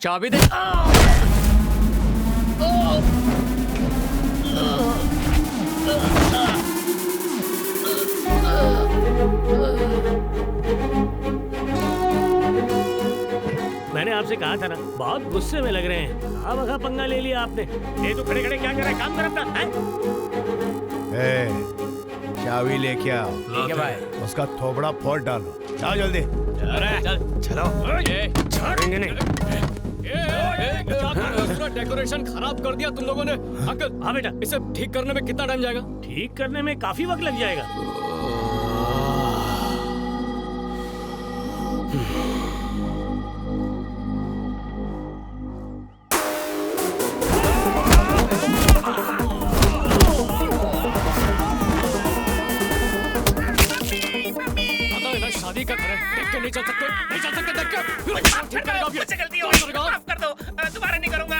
चाबी दे। मैंने आपसे कहा था ना, बहुत गुस्से में लग रहे हैं। खामखा पंगा ले लिया आपने। ये तो खड़े खड़े क्या कर रहा है? काम कर अपना। चाबी लेके आओ। ठीक है भाई। उसका थोबड़ा फोड़ डालो। जाओ जल्दी। चल चलो। छोड़ेंगे नहीं। डेकोरेशन खराब कर दिया तुम लोगों ने। अंकल, हाँ बेटा, इसे ठीक करने में कितना टाइम जाएगा? ठीक करने में काफी वक्त लग जाएगा। शादी का घर है, देख के नहीं चल सकते, नहीं चल सकते देख के। ठीक करेगा अब ये। मुझसे गलती हो गई, माफ कर दो, दोबारा नहीं करूंगा।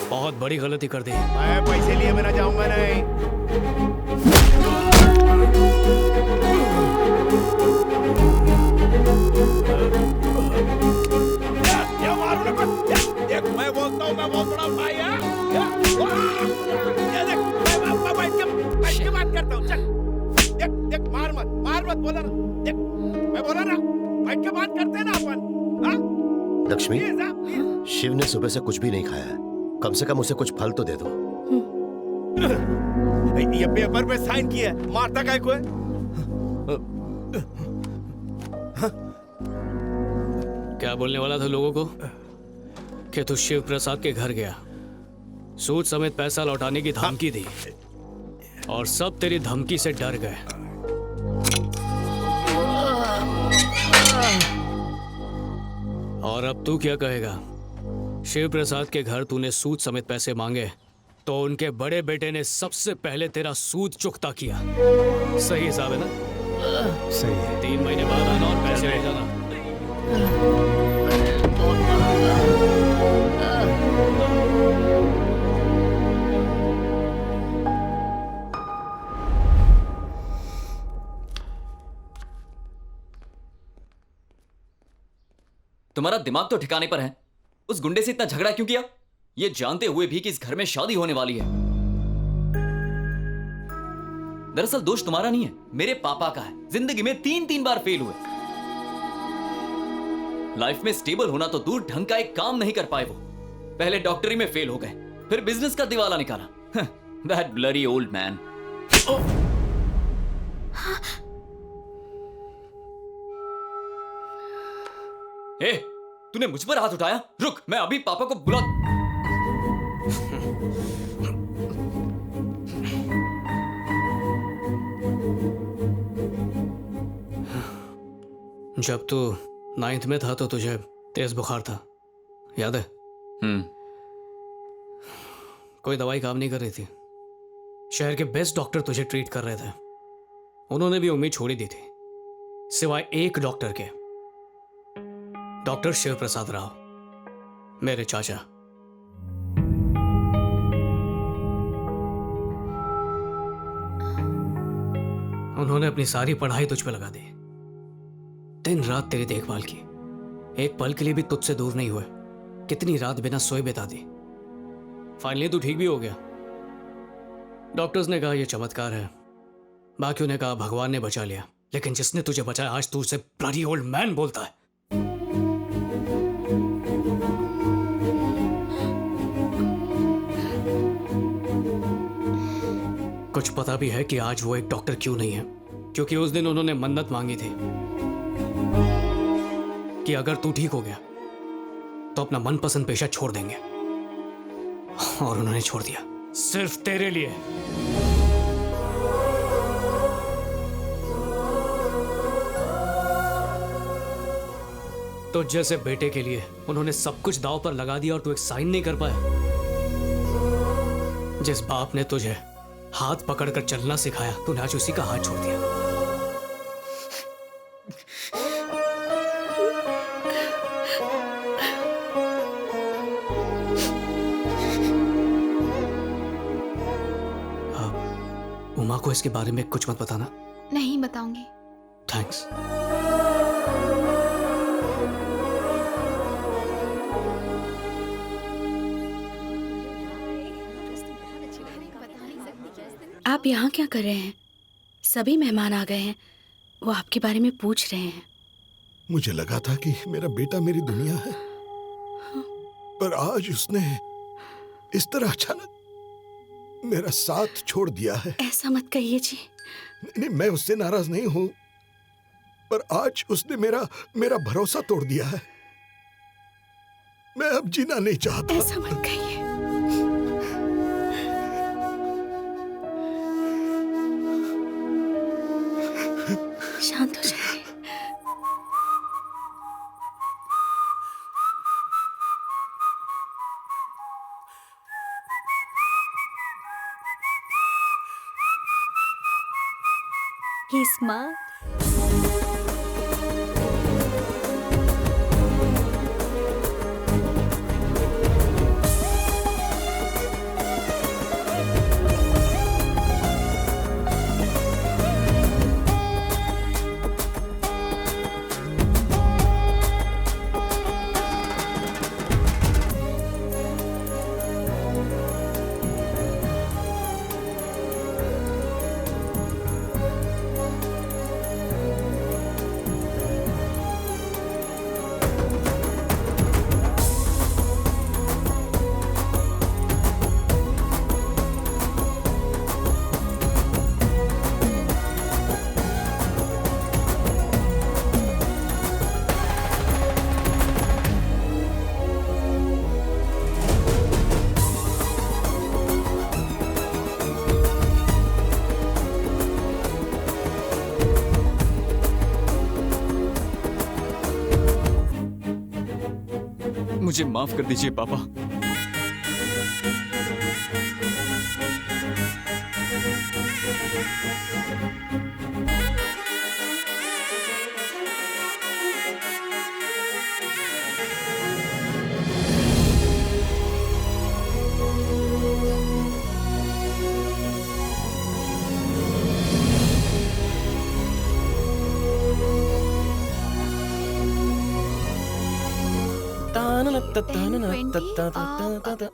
बहुत बड़ी गलती कर दी। मैं पैसे लिए बिना जाऊंगा नहीं। ये मारो ना कुछ। देख, मैं बोलता हूँ, मैं बहुत बड़ा भाई है। ये देख, मैं बैठ के बात करता हूँ। चल, देख देख, मार मत बोला ना। देख, मैं बोला ना, बैठ के बात करते हैं ना अपन। हाँ? लक्ष्मी, प्लीज, हाँ, प्लीज। शिव ने सुबह से कुछ भी नहीं खाया है। कम से कम उसे कुछ फल तो दे दो। ये पेपर पे साइन किया है, मारता काय को है? क्या बोलने वाला था लोगों को कि तू शिव प्रसाद के घर गया, सूद समेत पैसा लौटाने की धमकी दी और सब तेरी धमकी से डर गए। और अब तू क्या कहेगा? शिव प्रसाद के घर तूने सूद समेत पैसे मांगे तो उनके बड़े बेटे ने सबसे पहले तेरा सूद चुकता किया। सही हिसाब है ना? सही है। 3 महीने बाद आना और पैसे ले जाना। तुम्हारा दिमाग तो ठिकाने पर है। उस गुंडे से इतना झगड़ा क्यों किया, ये जानते हुए भी कि इस घर में शादी होने वाली है? दरअसल दोष तुम्हारा नहीं है, मेरे पापा का है। जिंदगी में 3 बार फेल हुए। लाइफ में स्टेबल होना तो दूर, ढंग का एक काम नहीं कर पाए वो। पहले डॉक्टरी में फेल हो गए, फिर बिजनेस का दिवाला निकाला। That bloody old man. ए, तूने मुझ पर हाथ उठाया? रुक, मैं अभी पापा को बुला। जब तू 9th में था तो तुझे तेज बुखार था, याद है? कोई दवाई काम नहीं कर रही थी। शहर के बेस्ट डॉक्टर तुझे ट्रीट कर रहे थे। उन्होंने भी उम्मीद छोड़ी दी थी, सिवाय एक डॉक्टर के, डॉक्टर शिव प्रसाद राव, मेरे चाचा। उन्होंने अपनी सारी पढ़ाई तुझ पे लगा दी, दिन रात तेरी देखभाल की, एक पल के लिए भी तुझसे दूर नहीं हुए, कितनी रात बिना सोए बिता दी। फाइनली तू ठीक भी हो गया। डॉक्टर्स ने कहा यह चमत्कार है, बाकियों ने कहा भगवान ने बचा लिया, लेकिन जिसने तुझे बचाया आज तू उसे ब्लडी ओल्ड मैन बोलता है। कुछ पता भी है कि आज वो एक डॉक्टर क्यों नहीं है? क्योंकि उस दिन उन्होंने मन्नत मांगी थी कि अगर तू ठीक हो गया तो अपना मनपसंद पेशा छोड़ देंगे, और उन्होंने छोड़ दिया सिर्फ तेरे लिए। तो जैसे बेटे के लिए उन्होंने सब कुछ दांव पर लगा दिया और तू एक साइन नहीं कर पाया। जिस बाप ने तुझे हाथ पकड़कर चलना सिखाया, तूने आज उसी का हाथ छोड़ दिया। उमा को इसके बारे में कुछ मत बताना। नहीं बताऊंगी। थैंक्स। आप यहाँ क्या कर रहे हैं? सभी मेहमान आ गए हैं, वो आपके बारे में पूछ रहे हैं। मुझे लगा था कि मेरा बेटा मेरी दुनिया है, पर आज उसने इस तरह अचानक मेरा साथ छोड़ दिया है। ऐसा मत कहिए जी। नहीं, मैं उससे नाराज नहीं हूं, पर आज उसने मेरा भरोसा तोड़ दिया है। मैं अब जीना नहीं चाहता। ऐसा मत कहिए। शांत हो जाइए। He's smart. मुझे माफ कर दीजिए पापा।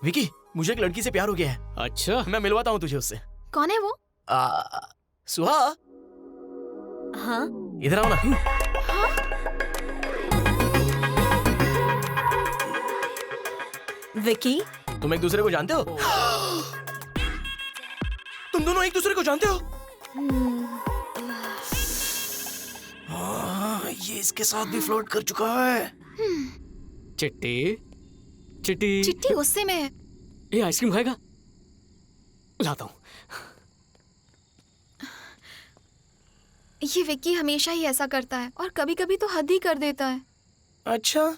विकी, मुझे एक लड़की से प्यार हो गया है। अच्छा, मैं मिलवाता हूँ तुझे उससे। कौन है वो? सुहा, हाँ इधर आओ ना। विकी, तुम एक दूसरे को जानते हो? तुम दोनों एक दूसरे को जानते हो? ये इसके साथ भी फ्लर्ट कर चुका है। चिट्टी चिट्टी चिट्टी गुस्से में है। ये आइसक्रीम खाएगा? लाता हूँ। ये विक्की हमेशा ही ऐसा करता है और कभी कभी तो हद ही कर देता है। अच्छा,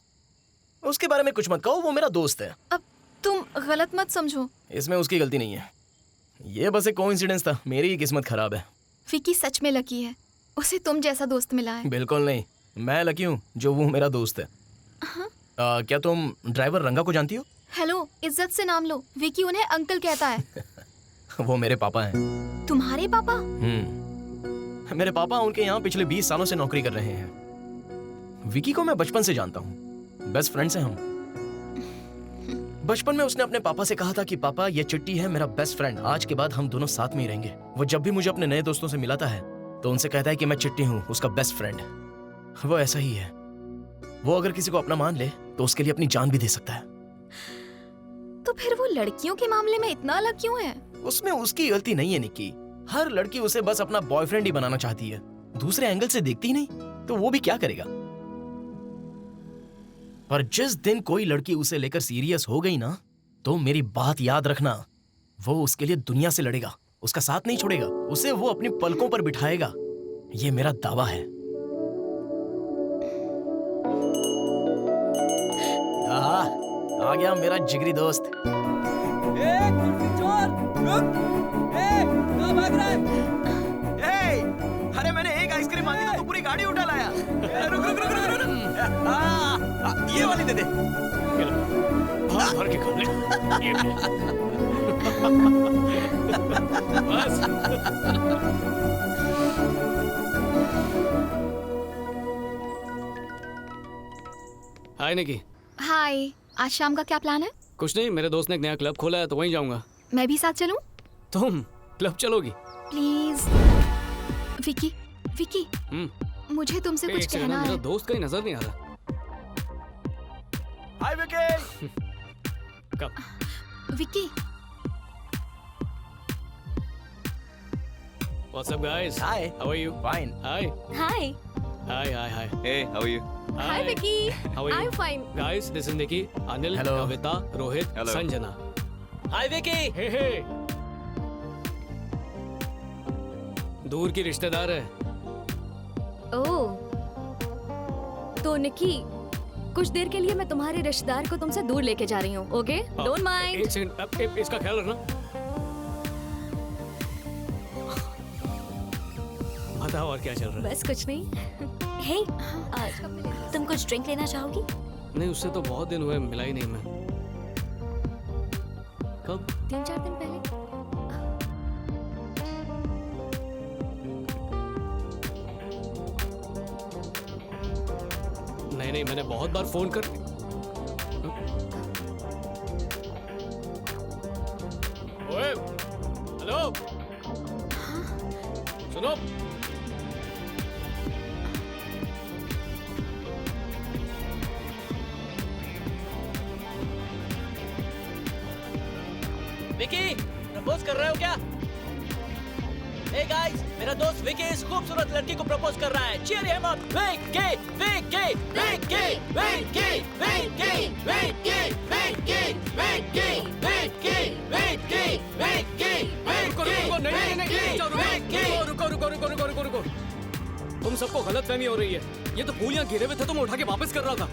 उसके बारे में कुछ मत कहो, वो मेरा दोस्त है। अब तुम गलत मत समझो। इसमें उसकी गलती नहीं है, ये बस एक कोइंसिडेंस था। मेरी ही किस्मत खराब है। विक्की सच में लकी है, उसे तुम जैसा दोस्त मिला है। बिल्कुल नहीं, मैं लकी हूँ जो वो मेरा दोस्त है। क्या तुम ड्राइवर रंगा को जानती हो? हेलो, इज्जत से नाम लो। विक्की उन्हें अंकल कहता है। वो मेरे पापा हैं। तुम्हारे पापा? मेरे पापा उनके यहाँ पिछले 20 सालों से नौकरी कर रहे हैं। विकी को मैं बचपन से जानता हूँ, बेस्ट फ्रेंड्स हैं हम। बचपन में उसने अपने पापा से कहा था कि पापा ये चिट्टी है मेरा बेस्ट फ्रेंड, आज के बाद हम दोनों साथ में ही रहेंगे। वो जब भी मुझे अपने नए दोस्तों से मिलाता है तो उनसे कहता है कि मैं चिट्टी हूँ, उसका बेस्ट फ्रेंड। वो ऐसा ही है, वो अगर किसी को अपना मान ले तो उसके लिए अपनी जान भी दे सकता है। तो फिर वो लड़कियों के मामले में इतना अलग क्यों है? उसमें उसकी गलती नहीं है निक्की, हर लड़की उसे बस अपना बॉयफ्रेंड ही बनाना चाहती है, दूसरे एंगल से देखती ही नहीं, तो वो भी क्या करेगा। पर जिस दिन कोई लड़की उसे लेकर सीरियस हो गई ना, तो मेरी बात याद रखना, वो उसके लिए दुनिया से लड़ेगा, उसका साथ नहीं छोड़ेगा, उसे वो अपनी पलकों पर बिठाएगा, ये मेरा दावा है। आ गया मेरा जिगरी दोस्त। अरे मैंने एक आइसक्रीम मांगी तो तू पूरी गाड़ी उठा लाया। रुक रुक रुक रुक रुक। ये वाली दे दे। भर के खा ले। ये ले। बस। हाय निकी। हाय, आज शाम का क्या प्लान है? कुछ नहीं, मेरे दोस्त ने एक नया क्लब खोला है तो वहीं जाऊंगा। मैं भी साथ चलूं? तुम क्लब चलोगी? प्लीज। विकी, विकी, मुझे तुमसे कुछ कहना मेरा है। दोस्त कहीं नजर नहीं आ रहा। हाय विकी। कब? Vicky. What's up guys? Hi. How are you? Fine. Hi. Hi. Hi. Hey, how are you? Hi Vicky. How are you? I'm fine. Guys, this is Nikki, Anil, Hello. Kavita, Rohit, Hello. Sanjana. Hi Vicky. Hey. दूर की रिश्तेदार है। ओह, तो निकी, कुछ देर के लिए मैं तुम्हारे रिश्तेदार को तुमसे दूर लेके जा रही हूँ, ओके? Don't mind. एक सेकंड, इसका ख्याल रखना। बताओ और क्या चल रहा है? बस कुछ नहीं। हे, तुम कुछ ड्रिंक लेना चाहोगी? नहीं, उससे तो बहुत दिन हुए, मिला ही नहीं मैं। कब? 3-4 दिन पहले। नहीं, मैंने बहुत बार फोन कर। ओए, हेलो, सुनो। विकी, प्रपोज कर रहे हो क्या? Hey guys, मेरा दोस्त विकी इस खूबसूरत लड़की को प्रपोज कर रहा है। Cheer him up, Vicky, Vicky, Vicky, Vicky, Vicky, Vicky, Vicky, Vicky, Vicky, Vicky, Vicky, रुको। तुम सबको गलतफहमी हो रही है। ये तो फूल यहाँ गिरे हुए थे तो मैं उठा के वापस कर रहा था।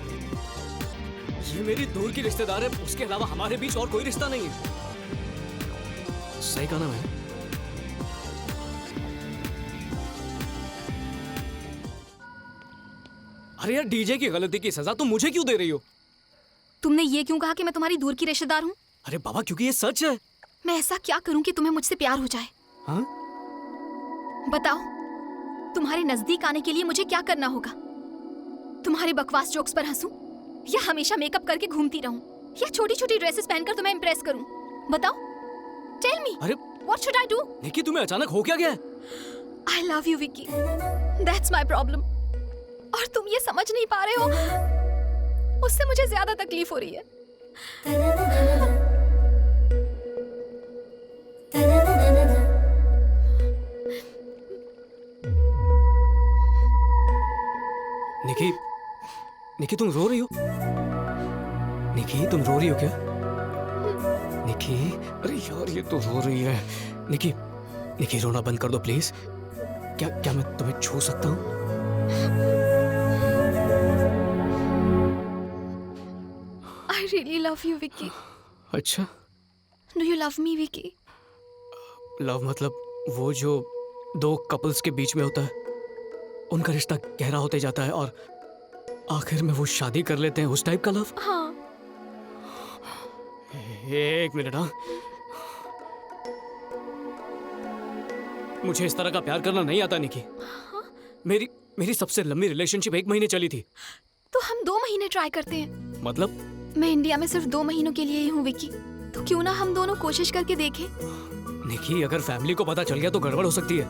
ये मेरी दूर की रिश्तेदार है, उसके अलावा हमारे बीच और कोई रिश्ता नहीं है। सही कहा ना मैंने? अरे यार, डीजे की गलती की सजा तुम मुझे क्यों दे रही हो? तुमने ये क्यों कहा कि मैं तुम्हारी दूर की रिश्तेदार हूँ? अरे बाबा, क्योंकि ये सच है। मैं ऐसा क्या करूँ कि तुम्हें मुझसे प्यार हो जाए? हाँ? बताओ, तुम्हारे नजदीक आने के लिए मुझे क्या करना होगा? तुम्हारे बकवास जोक्स पर हंसूं, या हमेशा मेकअप करके घूमती रहूं, या छोटी छोटी ड्रेसेस पहनकर तुम्हें इम्प्रेस करूं? बताओ, टेल मी, अरे व्हाट शुड आई डू? निकी, तुम्हें अचानक हो क्या गया है? I love you Vicky, that's my problem. और तुम ये समझ नहीं पा रहे हो, उससे मुझे ज्यादा तकलीफ हो रही है। निकी, तुम रो रही हो? निकी, तुम रो रही हो क्या? निकी, अरे यार, ये तो रो रही है। निकी, रोना बंद कर दो प्लीज। क्या मैं तुम्हें छू सकता हूँ? I really love you, Vicky. अच्छा, Do you love me, Vicky? Love मतलब वो जो दो कपल्स के बीच में होता है, उनका रिश्ता गहरा होते जाता है और आखिर में वो शादी कर लेते हैं, उस टाइप का लव? हाँ। एक मिनट, हाँ। मुझे इस तरह का प्यार करना नहीं आता निकी। मेरी सबसे लंबी रिलेशनशिप 1 महीने चली थी। तो हम 2 महीने ट्राई करते हैं। मतलब? मैं इंडिया में सिर्फ 2 महीनों के लिए ही हूँ विक्की, तो क्यों ना हम दोनों कोशिश करके देखें। निकी, अगर फैमिली को पता चल गया तो गड़बड़ हो सकती है।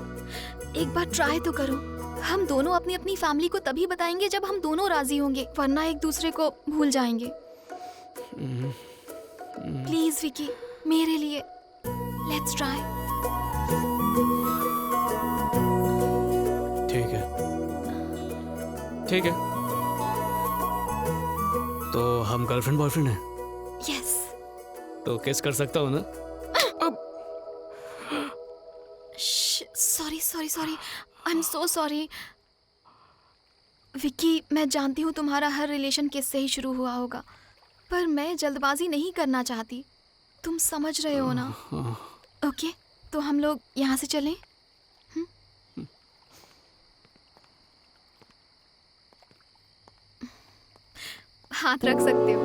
एक बार ट्राई तो करो। हम दोनों अपनी अपनी फैमिली को तभी बताएंगे जब हम दोनों राजी होंगे, वरना एक दूसरे को भूल जाएंगे। प्लीज विकी, मेरे लिए लेट्स ट्राई। ठीक है, ठीक है। तो हम गर्लफ्रेंड बॉयफ्रेंड हैं? यस। तो किस कर सकता हूँ ना? Sorry sorry sorry, I am so sorry Vicky. मैं जानती हूँ तुम्हारा हर रिलेशन किस से ही शुरू हुआ होगा, पर मैं जल्दबाजी नहीं करना चाहती। तुम समझ रहे हो ना? ओके, तो हम लोग यहाँ से चलें? हाथ रख सकते हो।